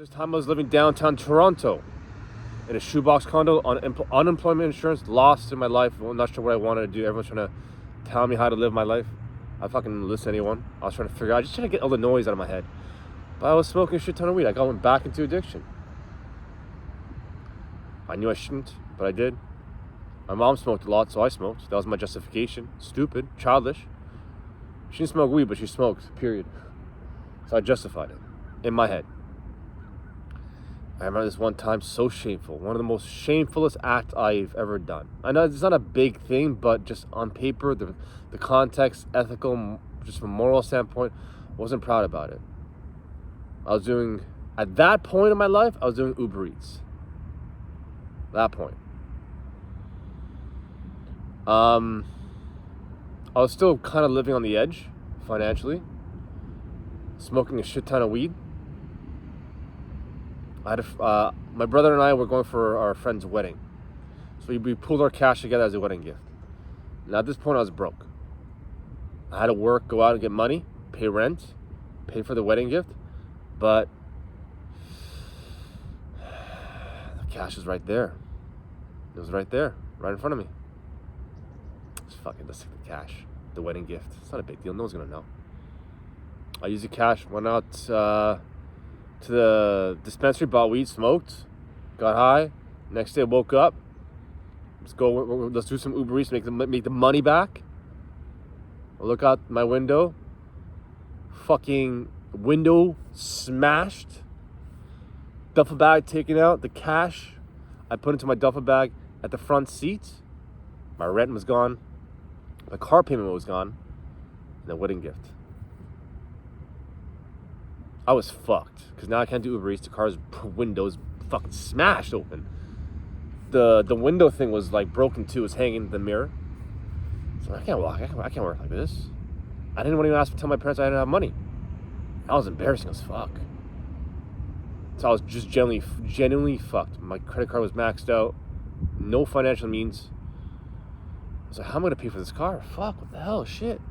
This time I was living downtown Toronto in a shoebox condo on unemployment insurance, lost in my life. I'm not sure what I wanted to do. Everyone's trying to tell me how to live my life. I fucking listen to anyone. I was trying to figure out, just trying to get all the noise out of my head. But I was smoking a shit ton of weed. I went back into addiction. I knew I shouldn't, but I did. My mom smoked a lot, so I smoked. That was my justification. Stupid, childish. She didn't smoke weed, but she smoked, period. So I justified it in my head. I remember this one time, so shameful. One of the most shamefullest acts I've ever done. I know it's not a big thing, but just on paper, the context, ethical, just from a moral standpoint, wasn't proud about it. At that point in my life, I was doing Uber Eats. That point. I was still kind of living on the edge financially, smoking a shit ton of weed. My brother and I were going for our friend's wedding, so we pulled our cash together as a wedding gift. Now at this point I was broke. I had to work, go out and get money, pay rent, pay for the wedding gift, but the cash was right there. It was right there, right in front of me. Let's take the cash, the wedding gift. It's not a big deal. No one's gonna know. I used the cash, went out to the dispensary, bought weed, smoked, got high. Next day, woke up. Let's do some Uber Eats, make the money back. I look out my window. Fucking window smashed. Duffel bag taken out. The cash I put into my duffel bag at the front seat. My rent was gone. My car payment was gone. And the wedding gift. I was fucked. Because now I can't do Uber Eats. The car's windows fucking smashed open. The window thing was like broken too. It was hanging in the mirror. So I can't walk. I can't work like this. I didn't want to tell my parents I didn't have money. That was embarrassing as fuck. So I was just genuinely fucked. My credit card was maxed out. No financial means. I was like, how am I going to pay for this car? Fuck, what the hell? Shit.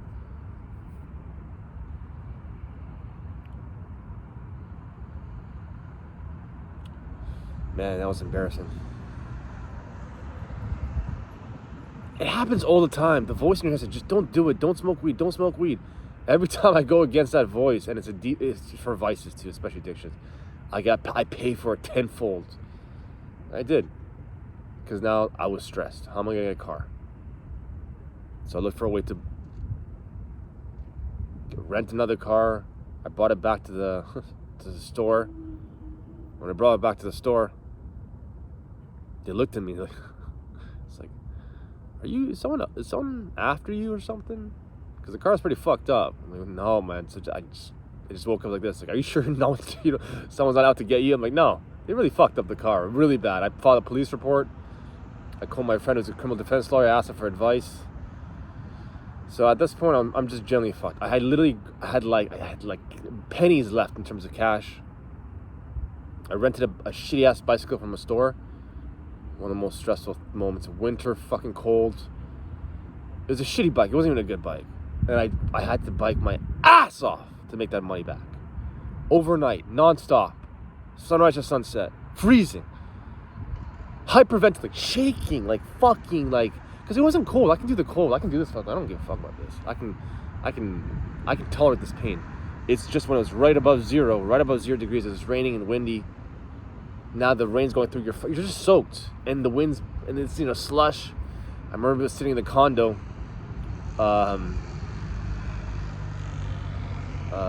Man, that was embarrassing. It happens all the time. The voice in your head says, just don't do it. Don't smoke weed. Don't smoke weed. Every time I go against that voice, and it's for vices too, especially addictions, I pay for it tenfold. I did. Because now I was stressed. How am I going to get a car? So I looked for a way to rent another car. I brought it back to the store. When I brought it back to the store, they looked at me like, it's like, is someone after you or something? Because the car's pretty fucked up. I'm like, no, man. So I just woke up like this. Like, are you sure someone's not out to get you? I'm like, no. They really fucked up the car, really bad. I filed a police report. I called my friend who's a criminal defense lawyer. I asked him for advice. So at this point, I'm just generally fucked. I had like pennies left in terms of cash. I rented a shitty ass bicycle from a store. One of the most stressful moments. Winter, fucking cold. It was a shitty bike. It wasn't even a good bike. And I had to bike my ass off to make that money back. Overnight, non-stop. Sunrise to sunset. Freezing. Hyperventilating. Shaking. Like fucking like. Because it wasn't cold. I can do the cold. I can do this fuck. I don't give a fuck about this. I can tolerate this pain. It's just when it was right above 0 degrees, it was raining and windy. Now the rain's going through you're just soaked. And the winds, and it's, slush. I remember sitting in the condo,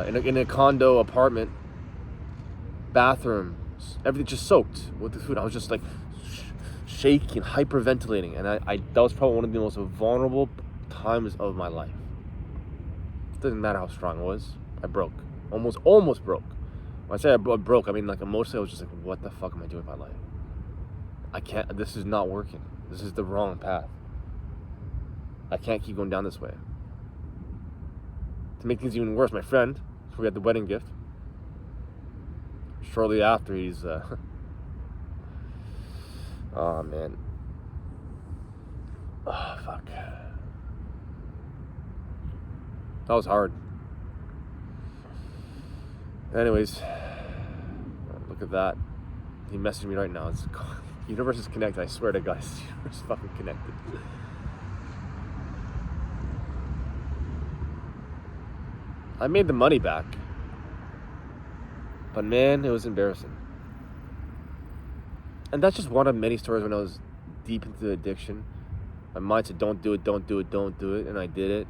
in a condo apartment, bathroom, everything just soaked with the food. I was just like shaking, hyperventilating, and that was probably one of the most vulnerable times of my life. It doesn't matter how strong I was. I broke. Almost broke. When I say I broke, I mean like emotionally I was just like, what the fuck am I doing with my life? This is not working. This is the wrong path. I can't keep going down this way. To make things even worse, my friend, who we had the wedding gift, shortly after he's, oh man. Oh, fuck. That was hard. Anyways, Look at that. He messaged me right now. It's universe is connected. I swear to God, the universe is fucking connected. I made the money back. But man, it was embarrassing. And that's just one of many stories when I was deep into the addiction. My mind said, don't do it, don't do it, don't do it. And I did it.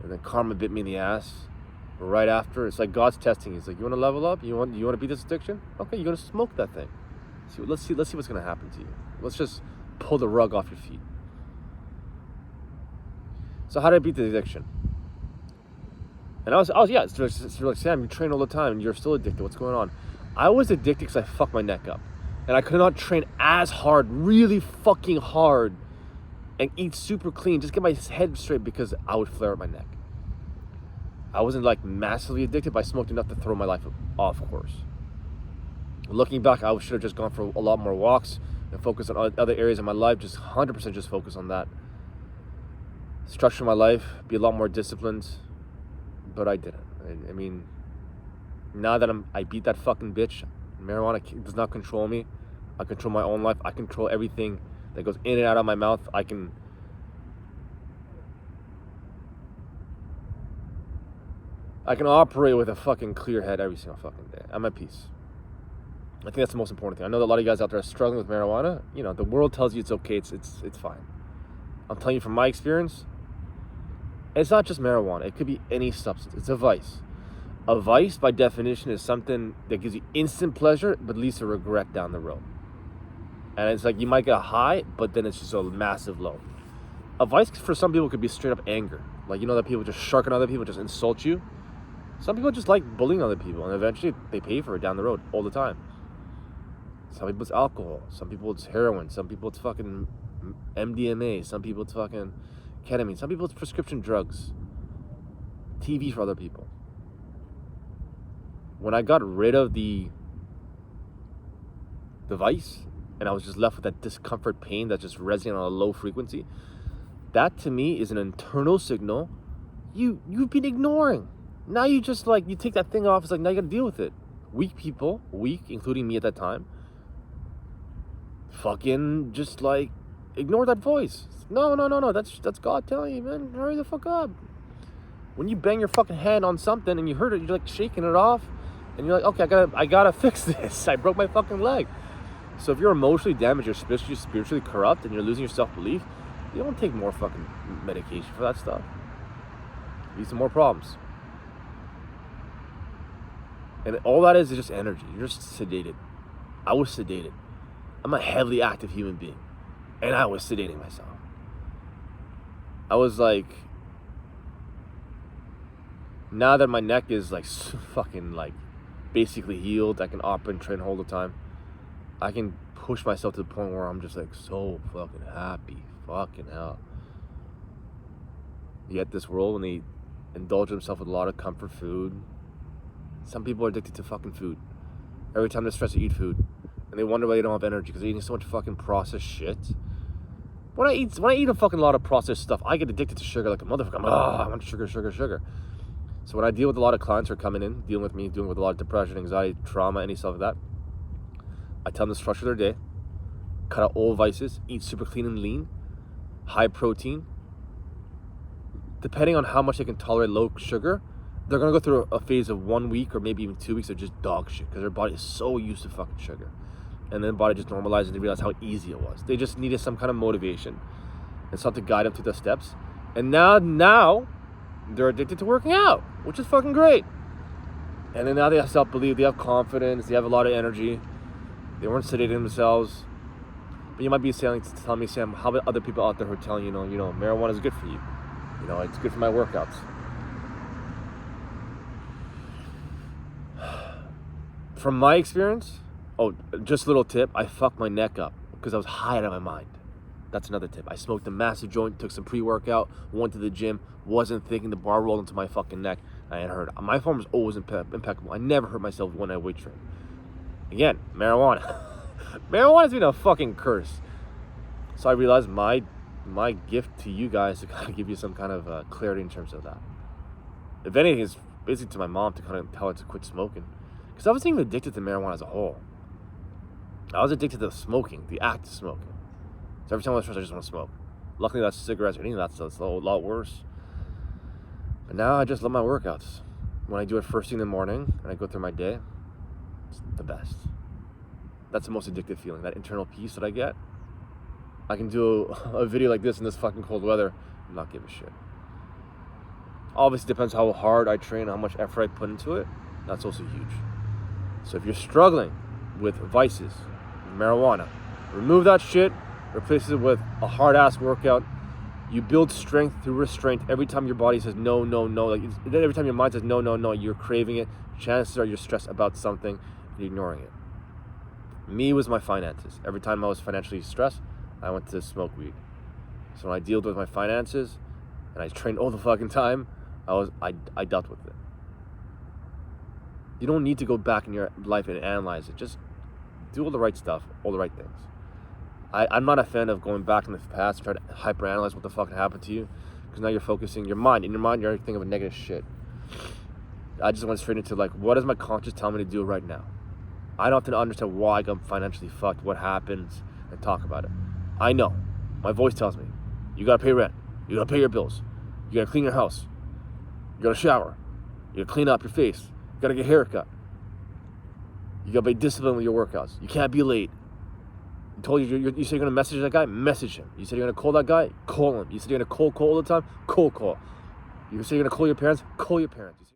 And then karma bit me in the ass. Right after, it's like God's testing. He's like, you want to level up? You want to beat this addiction? Okay, you're gonna smoke that thing. Let's see what's gonna happen to you. Let's just pull the rug off your feet. So how did I beat the addiction? And I was yeah, it's like, Sam, you train all the time and you're still addicted. What's going on? I was addicted because I fucked my neck up. And I could not train as hard, really fucking hard, and eat super clean, just get my head straight because I would flare up my neck. I wasn't like massively addicted, but I smoked enough to throw my life off course. Looking back, I should have just gone for a lot more walks and focus on other areas of my life, just 100% just focus on that. Structure my life, be a lot more disciplined, but I didn't. I mean, now that I beat that fucking bitch, marijuana does not control me. I control my own life. I control everything that goes in and out of my mouth. I can operate with a fucking clear head every single fucking day. I'm at peace. I think that's the most important thing. I know that a lot of you guys out there are struggling with marijuana. You know, the world tells you it's okay. It's fine. I'm telling you from my experience, it's not just marijuana. It could be any substance. It's a vice. A vice, by definition, is something that gives you instant pleasure, but leads to regret down the road. And it's like you might get a high, but then it's just a massive low. A vice for some people could be straight up anger. Like, you know, that people just shark on other people, just insult you. Some people just like bullying other people, and eventually they pay for it down the road all the time. Some people it's alcohol. Some people it's heroin. Some people it's fucking MDMA. Some people it's fucking ketamine. Some people it's prescription drugs. TV for other people. When I got rid of the vice, and I was just left with that discomfort pain that just resonated on a low frequency, that to me is an internal signal you've been ignoring. Now you just like, you take that thing off, it's like, now you gotta deal with it. Weak people, including me at that time, fucking just like ignore that voice. No, that's God telling you, man, hurry the fuck up. When you bang your fucking hand on something and you hurt it, you're like shaking it off, and you're like, okay, I gotta fix this. I broke my fucking leg. So if you're emotionally damaged, you're spiritually corrupt, and you're losing your self-belief, you don't take more fucking medication for that stuff. It leads to more problems. And all that is just energy. You're just sedated. I was sedated. I'm a heavily active human being, and I was sedating myself. I was like, now that my neck is like fucking like basically healed, I can operate and train all the time. I can push myself to the point where I'm just like so fucking happy. Fucking hell. Yet this world, when they indulge themselves with a lot of comfort food, some people are addicted to fucking food. Every time they're stressed, they eat food, and they wonder why they don't have energy because they're eating so much fucking processed shit. When I eat a fucking lot of processed stuff, I get addicted to sugar like a motherfucker. I want sugar. So when I deal with a lot of clients who are coming in, dealing with me, dealing with a lot of depression, anxiety, trauma, any stuff like that, I tell them to structure their day, cut out all vices, eat super clean and lean, high protein. Depending on how much they can tolerate low sugar, they're going to go through a phase of 1 week or maybe even 2 weeks of just dog shit because their body is so used to fucking sugar. And then the body just normalizes and they realize how easy it was. They just needed some kind of motivation and something to guide them through the steps. And now they're addicted to working out, which is fucking great. And then now they have self-belief, they have confidence, they have a lot of energy. They weren't sedating themselves. But you might be telling me, Sam, how about other people out there who are telling you, marijuana is good for you. It's good for my workouts. From my experience, just a little tip, I fucked my neck up because I was high out of my mind. That's another tip. I smoked a massive joint, took some pre-workout, went to the gym, wasn't thinking, the bar rolled into my fucking neck. I ain't hurt. My form was always impeccable. I never hurt myself when I weight trained. Again, marijuana. Marijuana's been a fucking curse. So I realized my gift to you guys to kind of give you some kind of clarity in terms of that. If anything, it's basically to my mom to kind of tell her to quit smoking. Because I wasn't even addicted to marijuana as a whole. I was addicted to smoking, the act of smoking. So every time I was stressed, I just want to smoke. Luckily, that's cigarettes or anything. That's a lot worse. But now I just love my workouts. When I do it first thing in the morning and I go through my day, it's the best. That's the most addictive feeling, that internal peace that I get. I can do a video like this in this fucking cold weather and not give a shit. Obviously, it depends how hard I train, how much effort I put into it. That's also huge. So if you're struggling with vices, marijuana, remove that shit, replace it with a hard-ass workout. You build strength through restraint. Every time your body says no, no, no, then every time your mind says no, no, no, you're craving it. Chances are you're stressed about something and you're ignoring it. Me was my finances. Every time I was financially stressed, I went to smoke weed. So when I dealt with my finances and I trained all the fucking time, I dealt with it. You don't need to go back in your life and analyze it. Just do all the right stuff, all the right things. I'm not a fan of going back in the past and trying to hyper-analyze what the fuck happened to you, because now you're focusing your mind. In your mind, you're thinking of a negative shit. I just went straight into, like, what does my conscience tell me to do right now? I don't have to understand why I got financially fucked, what happens, and talk about it. I know. My voice tells me, you gotta pay rent. You gotta pay your bills. You gotta clean your house. You gotta shower. You gotta clean up your face. You gotta get a haircut. You gotta be disciplined with your workouts. You can't be late. You told you said you're gonna message that guy, message him. You said you're gonna call that guy, call him. You said you're gonna call all the time, call. You said you're gonna call your parents, call your parents.